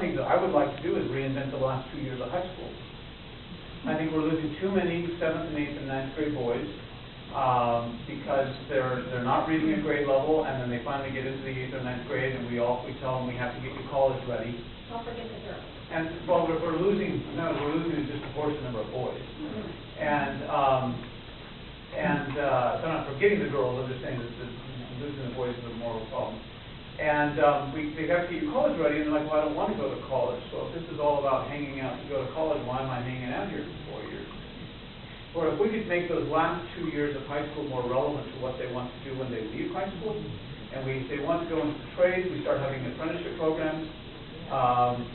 things that I would like to do is reinvent the last 2 years of high school. I think we're losing too many 7th and 8th and 9th grade boys because they're not reading at grade level, and then they finally get into the 8th or 9th grade, and we tell them we have to get you college ready. Don't forget the girls. And well, we're losing a disproportionate number of boys. And so I'm not forgetting the girls. I'm just saying that losing the boys is a more of a problem. And they have to get you college ready, and they're like, well, I don't want to go to college. So if this is all about hanging out to go to college, why am I hanging out here for 4 years? Or if we could make those last 2 years of high school more relevant to what they want to do when they leave high school, and if they want to go into the trades, we start having apprenticeship programs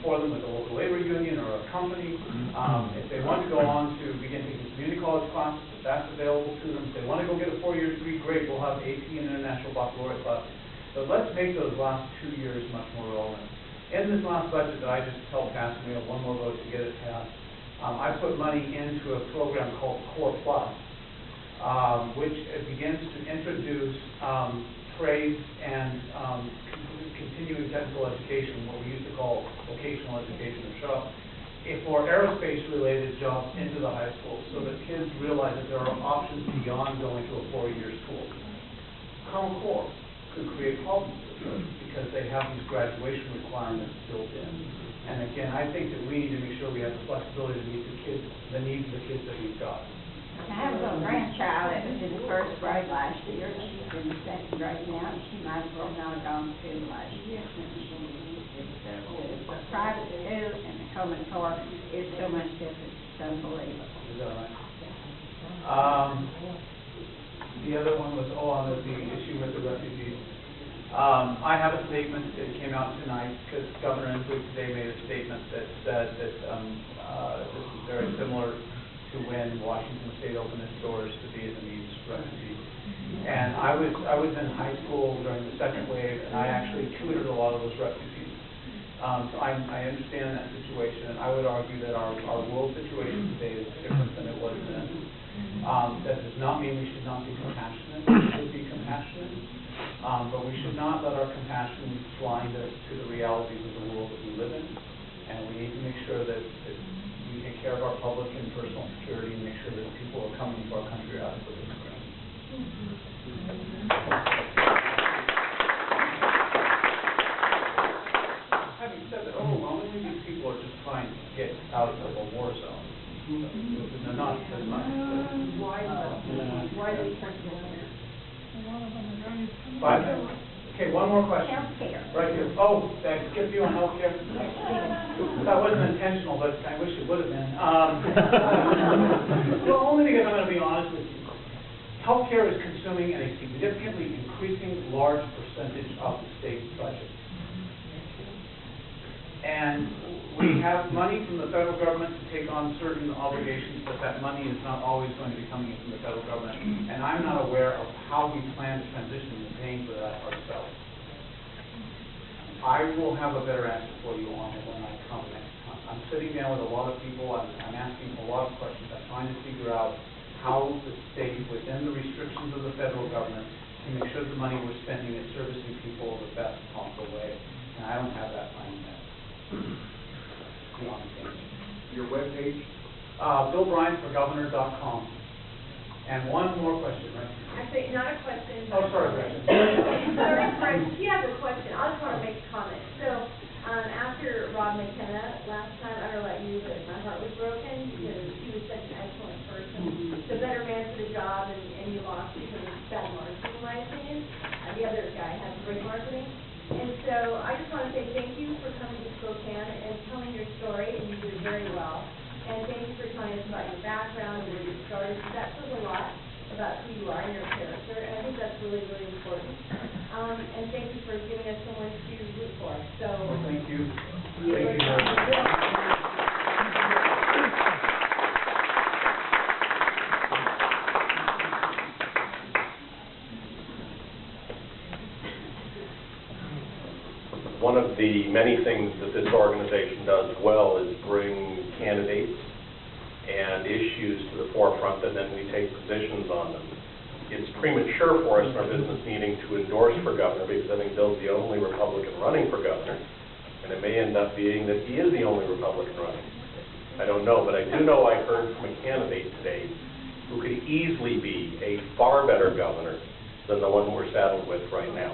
for them with a local labor union or a company. If they want to go on to begin taking community college classes, that's available to them. If they want to go get a 4-year degree, great, we'll have AP and International Baccalaureate classes. But let's make those last 2 years much more relevant. In this last budget that I just held passed, and we have one more vote to get it passed, I put money into a program called Core Plus, which begins to introduce trades and continuing technical education, what we used to call vocational education or shop, for aerospace-related jobs into the high school, so that kids realize that there are options beyond going to a 4-year school. Common Core could create problems because they have these graduation requirements built in. And again, I think that we need to make sure we have the flexibility to meet the needs of the kids that we've got. I have a little grandchild that was in the 1st grade last year. She's in the 2nd grade now, and she might as well not have gone to school last year. It's a private school, and the Common Core is so much different. It's unbelievable. Is that right? The other one was on the issue with the refugees. I have a statement that came out tonight because Governor Inslee today made a statement that said that this is very similar to when Washington State opened its doors to Vietnamese refugees. And I was in high school during the 2nd wave, and I actually tutored a lot of those refugees. So I understand that situation, and I would argue that our world situation today is different than it was then. That does not mean we should not be compassionate. We should be compassionate, but we should not let our compassion blind us to the realities of the world that we live in. And we need to make sure that we take care of our public and personal security and make sure that people who are coming to our country are adequately screened. Having said that, overwhelmingly these people are just trying to get out of a war zone. They're not. Why do we turn to there? Okay, one more question. Healthcare. Right here. Oh, did I skip you on healthcare? That wasn't intentional, but I wish it would have been. Well, only because I'm going to be honest with you. Healthcare is consuming a significantly increasing large percentage of the state budget. And we have money from the federal government to take on certain obligations, but that money is not always going to be coming in from the federal government. And I'm not aware of how we plan to transition to paying for that ourselves. I will have a better answer for you on it when I come next time. I'm sitting down with a lot of people. I'm asking a lot of questions. I'm trying to figure out how the state, within the restrictions of the federal government, can make sure the money we're spending is servicing people the best possible way. And I don't have that plan yet. Your webpage? BillBryantForGovernor.com. And one more question, right? Actually, not a question. Oh, sorry, Gretchen. Sorry, she has a question. I just want to make a comment. So, after Rob McKenna last time, I don't know about you, but my heart was broken because he was such an excellent person. The better man for the job, and you lost because of bad marketing, in my opinion. The other guy had great marketing. And so I just want to say thank you for coming to Spokane and telling your story, and you did it very well. And thank you for telling us about your background and where you started. That says a lot about who you are and your character, and I think that's really, really important. And thank you for giving us someone to root for. So, well, thank you. Thank you very much. One of the many things that this organization does well is bring candidates and issues to the forefront, and then we take positions on them. It's premature for us in our business meeting to endorse for governor because I think Bill's the only Republican running for governor, and And it may end up being that he is the only Republican running. I don't know, but I do know I heard from a candidate today who could easily be a far better governor than the one we're saddled with right now.